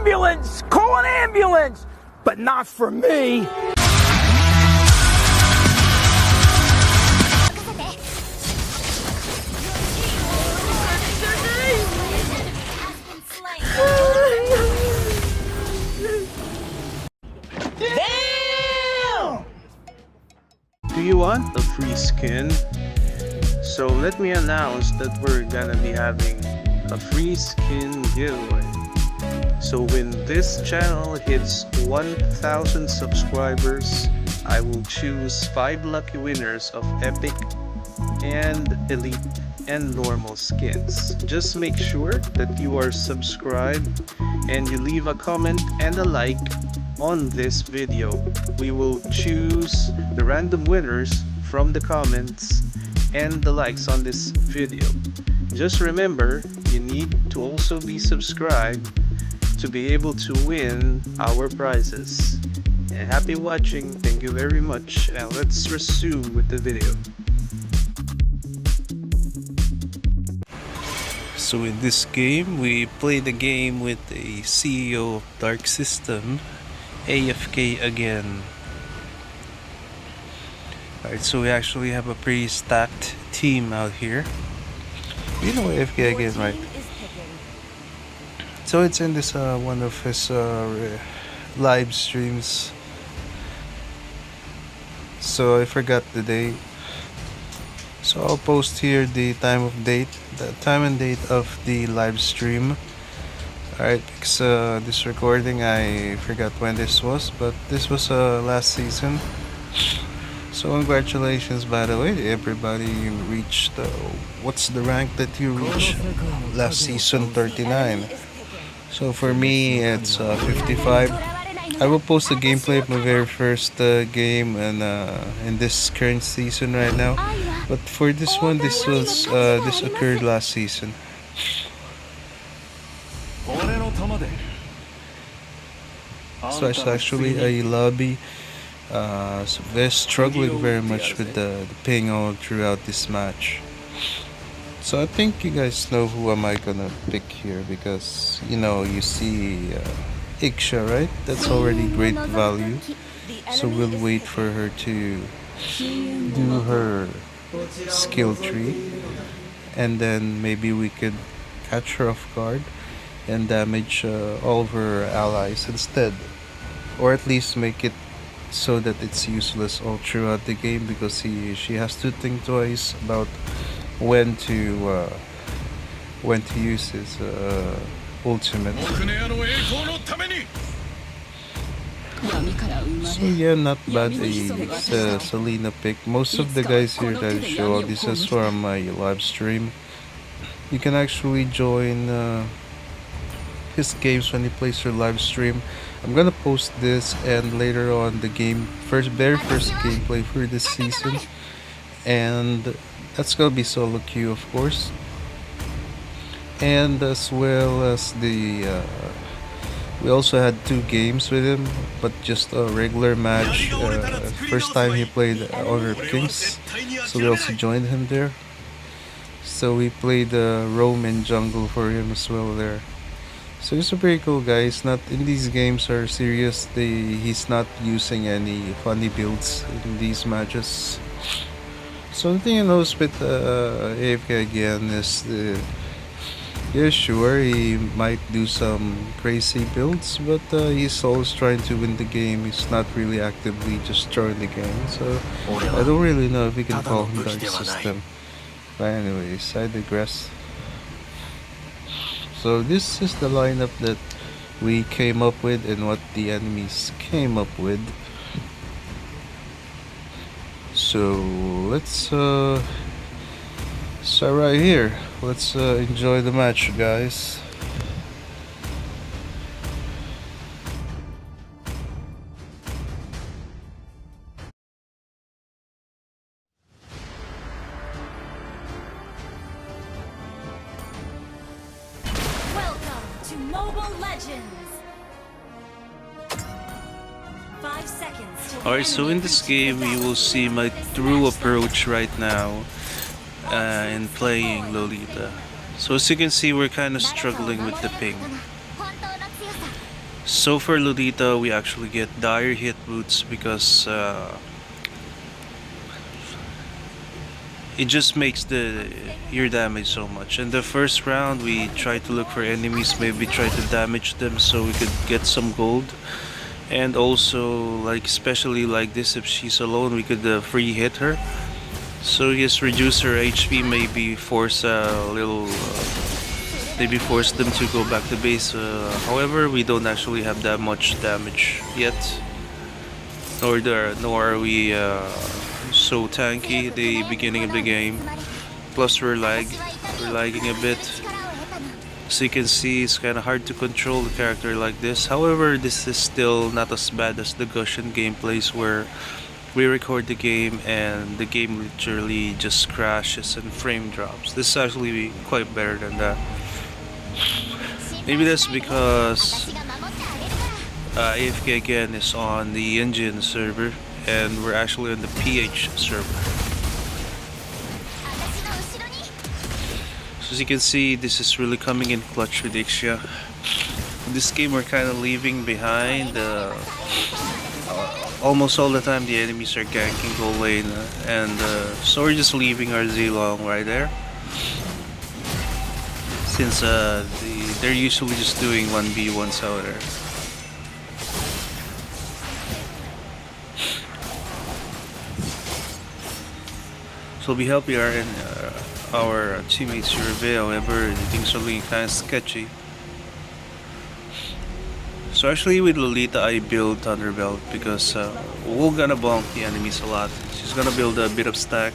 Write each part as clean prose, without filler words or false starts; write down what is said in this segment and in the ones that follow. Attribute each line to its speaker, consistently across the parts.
Speaker 1: ambulance! Call an ambulance! But not for me!
Speaker 2: Damn!
Speaker 3: Do you want a free skin? So let me announce that we're gonna be having a free skin giveaway. So when this channel hits 1,000 subscribers, I will choose 5 lucky winners of epic and elite and normal skins. Just make sure that you are subscribed and you leave a comment and a like on this video. We will choose the random winners from the comments and the likes on this video. Just remember, you need to also be subscribed to be able to win our prizes. And happy watching, thank you very much, and let's resume with the video. So in this game, we play the game with the CEO of Dark System, AFK again. Alright, so we actually have a pretty stacked team out here. You know AFK again, right? So it's in this one of his live streams. So I forgot the date. So I'll post here the time and date of the live stream. Alright, because this recording, I forgot when this was, but this was last season. So congratulations, by the way, everybody reached, what's the rank that you reached? Last season, 39. So for me, it's 55. I will post the gameplay of my very first game and in this current season right now. But for this one, this occurred last season. So it's actually a lobby. So they're struggling very much with the ping all throughout this match. So I think you guys know who am I gonna pick here, because you know, you see Iksha, right? That's already great value. So we'll wait for her to do her skill tree, and then maybe we could catch her off guard and damage all of her allies instead, or at least make it so that it's useless all throughout the game, because she has to think twice about when to use his ultimate. So yeah, not bad a Selena pick. Most of the guys here that I show, this is from my live stream. You can actually join his games when he plays her live stream. I'm gonna post this and later on the very first gameplay for this season, and that's gonna be solo queue, of course, and as well as the we also had 2 games with him, but just a regular match. First time he played Honor Kings, so we also joined him there. So we played Roam and Jungle for him as well there. So he's a pretty cool guy. He's not in these games are serious. He's not using any funny builds in these matches. So the thing I noticed with AFK again is yeah, sure, he might do some crazy builds, but he's always trying to win the game. He's not really actively just throwing the game. So I don't really know if we can call him Dark System. But anyways, I digress. So this is the lineup that we came up with and what the enemies came up with. So let's start right here. Let's enjoy the match, guys.
Speaker 4: Welcome to Mobile Legends. 5 seconds.
Speaker 3: Alright, so in this game you will see my true approach right now in playing Lolita. So as you can see, we're kind of struggling with the ping. So for Lolita, we actually get dire hit boots because it just makes your damage so much. In the first round, we try to look for enemies, maybe try to damage them so we could get some gold. And also, like especially like this, if she's alone, we could free hit her. So just reduce her HP, maybe force a little, maybe force them to go back to base. However, we don't actually have that much damage yet, nor are we so tanky at the beginning of the game. Plus we're lagging a bit. So you can see it's kind of hard to control the character like this. However, this is still not as bad as the Gushin gameplays where we record the game and the game literally just crashes and frame drops. This is actually quite better than that. Maybe that's because AFK again is on the engine server and we're actually on the PH server. So as you can see, this is really coming in clutch with Ixia. In this game we're kind of leaving behind. Almost all the time the enemies are ganking gold lane, and so we're just leaving our Zilong right there. Since they're usually just doing 1v1s out there. So we help our teammates to reveal, however things are looking kind of sketchy. So actually with Lolita I build Thunderbelt because we're gonna bonk the enemies a lot. She's gonna build a bit of stack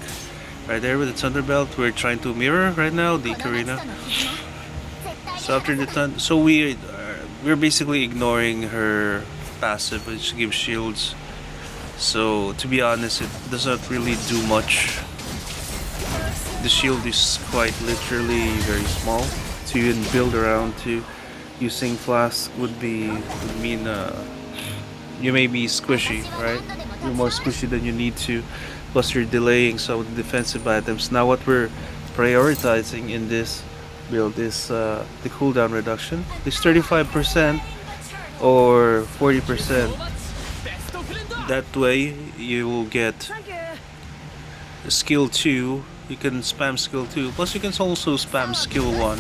Speaker 3: right there with the Thunderbelt. We're trying to mirror right now the Karina. So after the we're basically ignoring her passive, which gives shields. So to be honest, it does not really do much. The shield is quite literally very small to even build around to. Using flask would mean you may be squishy, right? You're more squishy than you need to, plus you're delaying some of the defensive items. Now what we're prioritizing in this build is the cooldown reduction. It's 35% or 40%. That way you will get skill 2. You can spam skill 2, plus you can also spam skill 1.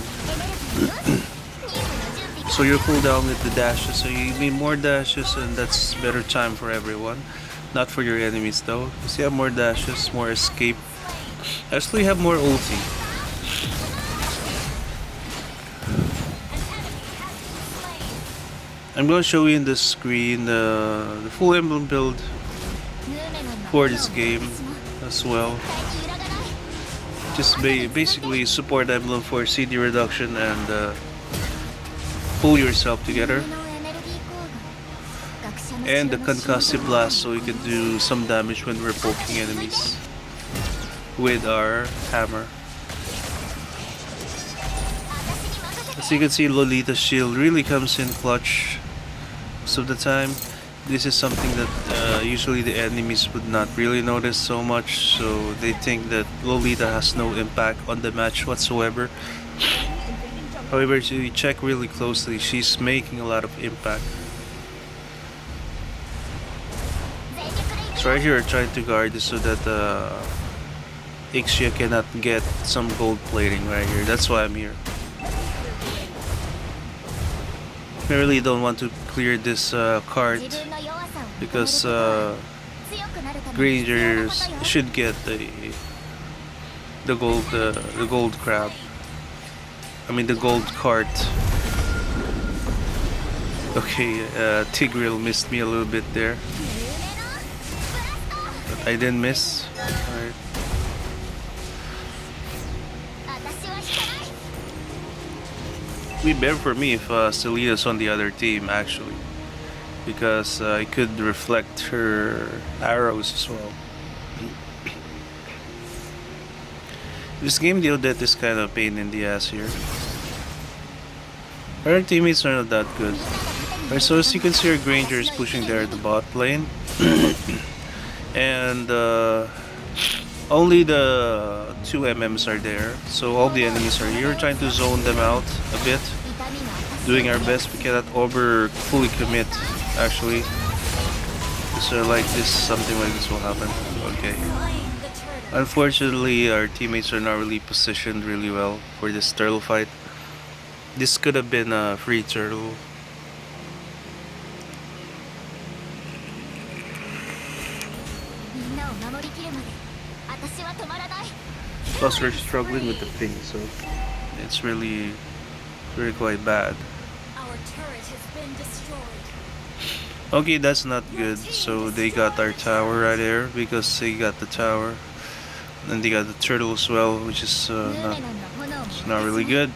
Speaker 3: So you're cooldown with the dashes, so you need more dashes and that's better time for everyone. Not for your enemies though, because you have more dashes, more escape. Actually have more ulti. I'm going to show you in the screen the full emblem build for this game as well. Just basically support emblem for CD reduction and pull yourself together, and the concussive blast so you can do some damage when we're poking enemies with our hammer. As you can see, Lolita's shield really comes in clutch most of the time. This is something that usually the enemies would not really notice so much, so they think that Lolita has no impact on the match whatsoever. However, if you check really closely, she's making a lot of impact. So right here, we're trying to guard this so that Ixia cannot get some gold plating right here. That's why I'm here. I really don't want to clear this cart because Grangers should get the gold crab. I mean the gold cart. Okay, Tigreal missed me a little bit there, but I didn't miss. Alright. It'd be better for me if Celia's on the other team actually, because I could reflect her arrows as well. This game Deodette is kind of a pain in the ass here. Our teammates are not that good. Right, so as you can see, our Granger is pushing there at the bot lane. And only the 2 MMs are there. So all the enemies are here. We're trying to zone them out a bit. doing our best. We cannot over fully commit, actually. So like this, something like this will happen. Okay.
Speaker 4: Slain the turtle.
Speaker 3: Unfortunately, our teammates are not really positioned really well for this turtle fight. This could have been a free turtle. Plus we're struggling with the ping, so it's really quite bad.
Speaker 4: Our turret has been destroyed.
Speaker 3: Okay, that's not good. So they got our tower right there because they got the tower. And they got the turtle as well, which is it's not really good.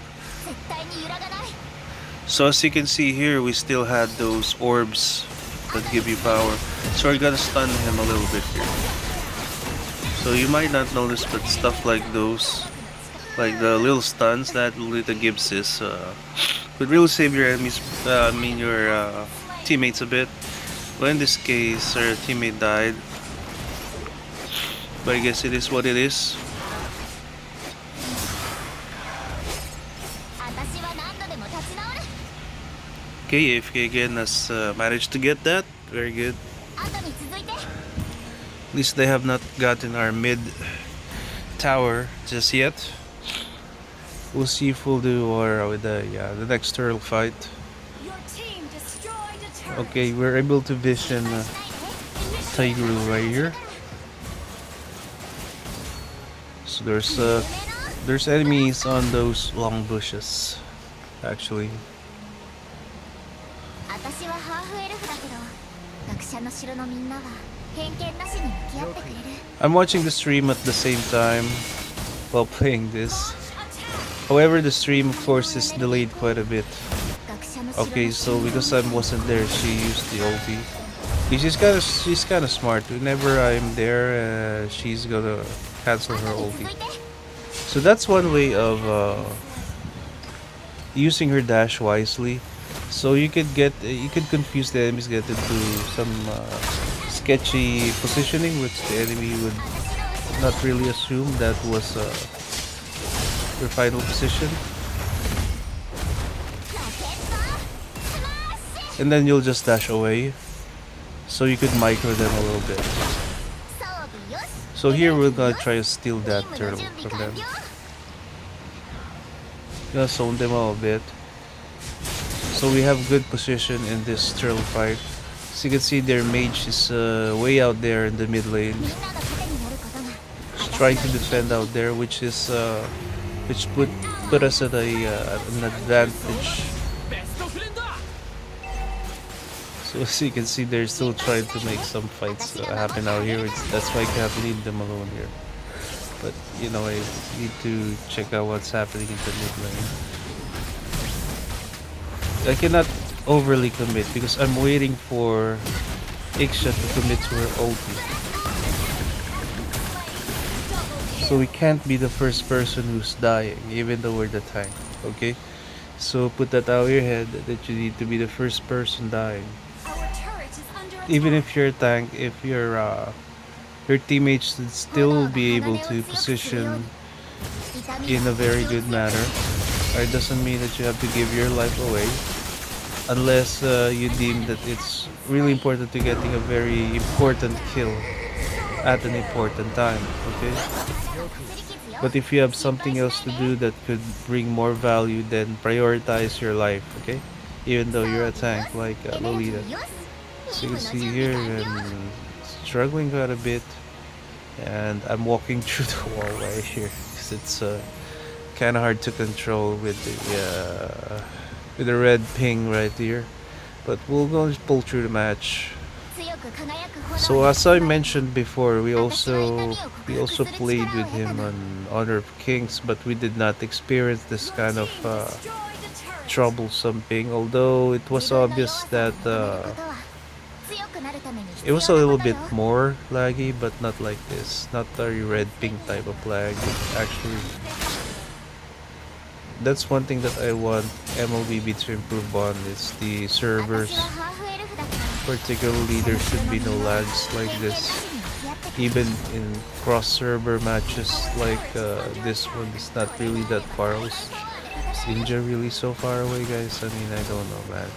Speaker 3: So as you can see here, we still had those orbs that give you power. So we're gonna stun him a little bit here. So you might not notice, but stuff like those, like the little stuns that Lolita gives is would really save your enemies, your teammates a bit. But in this case, our teammate died. But I guess it is what it is. Okay, AFK again has managed to get that. Very good. At least they have not gotten our mid tower just yet. We'll see if we'll do or with the next turtle fight.
Speaker 4: Your team destroyed a turret.
Speaker 3: Okay, we're able to vision Tiger right here. So there's enemies on those long bushes, actually. I'm watching the stream at the same time while playing this. However, the stream of course is delayed quite a bit. Okay, so because I wasn't there, she used the ulti. She's kind of smart. Whenever I'm there, she's gonna cancel her ulti. So that's one way of using her dash wisely. So you could confuse the enemies, get into some sketchy positioning, which the enemy would not really assume that was your final position. And then you'll just dash away. So you could micro them a little bit. So here we're gonna try to steal that turtle from them. Gonna zone them a little bit. So we have good position in this turtle fight. As you can see, their mage is way out there in the mid lane. Just trying to defend out there, which put us at an advantage. So as you can see, they're still trying to make some fights happen out here. That's why I can't leave them alone here. But you know, I need to check out what's happening in the mid lane. I cannot overly commit because I'm waiting for Iksha to commit to her ulti. So we can't be the first person who's dying, even though we're the tank. Okay? So put that out of your head that you need to be the first person dying. Even if you're a tank, if your teammates should still be able to position in a very good manner. It doesn't mean that you have to give your life away, unless you deem that it's really important to getting a very important kill at an important time. Okay. But if you have something else to do that could bring more value, then prioritize your life. Okay. Even though you're a tank like Lolita. So you can see here I'm struggling quite a bit, and I'm walking through the wall right here because it's kind of hard to control with the red ping right here. But we'll go pull through the match. So as I mentioned before, we also played with him on Honor of Kings, but we did not experience this kind of troublesome ping. Although it was obvious that it was a little bit more laggy, but not like this. Not a red ping type of lag. Actually, that's one thing that I want MLBB to improve on, is the servers. Particularly, there should be no lags like this. Even in cross-server matches like this one, it's not really that far. Is India really so far away, guys? I mean, I don't know, man.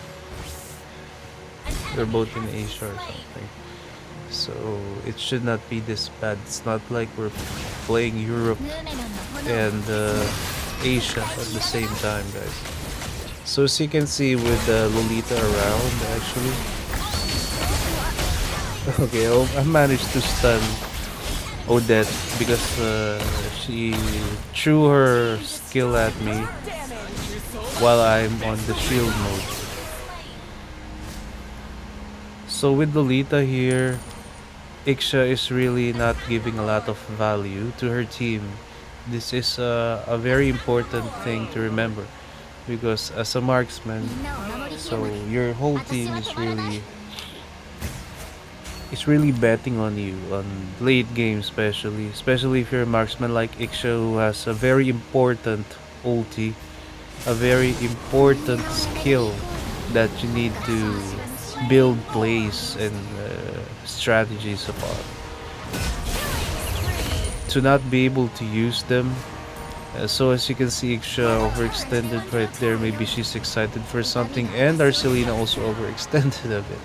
Speaker 3: We're both in Asia or something. So it should not be this bad. It's not like we're playing Europe and Asia at the same time, guys. So as you can see with Lolita around, actually. Okay, I managed to stun Odette because she threw her skill at me while I'm on the shield mode. So with Lolita here, Iksha is really not giving a lot of value to her team. This is a very important thing to remember because as a marksman, so your whole team is really betting on you on late game, especially if you're a marksman like Iksha who has a very important ulti, a very important skill that you need to build plays and strategies upon. To not be able to use them, so as you can see, Iksha overextended right there. Maybe she's excited for something, and Arcelina also overextended a bit.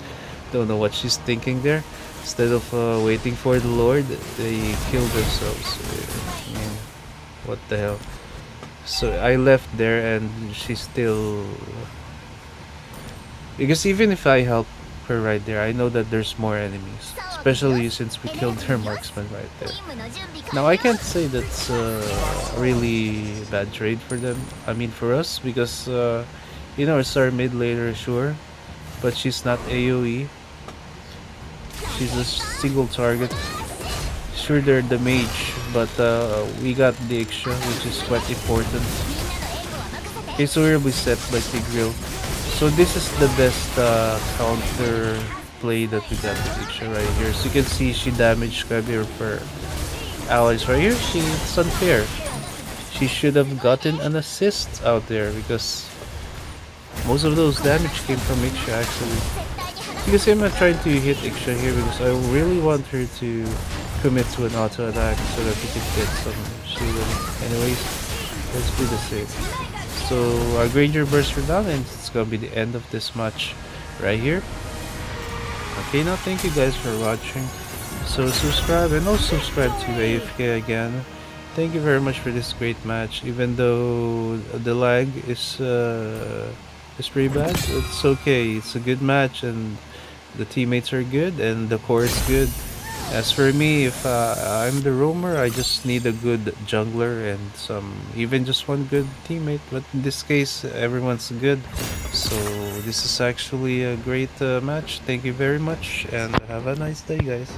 Speaker 3: Don't know what she's thinking there. Instead of waiting for the Lord, they killed themselves. I mean, what the hell? So I left there, and she's still. Because even if I help her right there, I know that there's more enemies. Especially since we killed her marksman right there. Now I can't say that's really bad trade for them. I mean for us, because you know, it's our mid laner, sure, but she's not AoE. She's a single target. Sure, they're the mage, but we got the Iksha, which is quite important. Okay, so we'll be set by Tigreal. So this is the best counter play that we got with Iksha right here. So you can see she damaged Kabir for allies right here. It's unfair. She should have gotten an assist out there because most of those damage came from Iksha actually. Because I'm not trying to hit Iksha here because I really want her to commit to an auto attack so that we can get some shielding. Anyways, let's do the same. So our Granger burst for down and it's gonna be the end of this match right here. Okay, now thank you guys for watching. So subscribe and also subscribe to AFK again. Thank you very much for this great match. Even though the lag is pretty bad, it's okay. It's a good match and the teammates are good and the core is good. As for me, if I'm the roamer, I just need a good jungler and even just one good teammate. But in this case, everyone's good. So this is actually a great match. Thank you very much and have a nice day, guys.